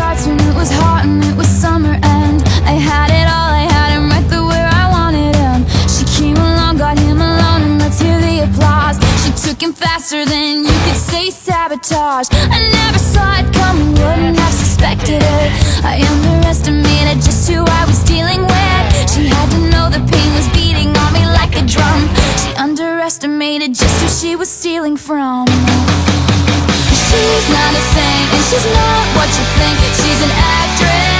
hearts when it was hot and it was summer, and I had it all, I had him right there where I wanted him. She came along, got him alone, and let's hear the applause. She took him faster than you could say sabotage. I never saw it coming, wouldn't have suspected it. I underestimated just who I was dealing with. She had to know the pain was beating on me like a drum. She underestimated just who she was stealing from. She's not a saint, and she's not what you think. She's an actress.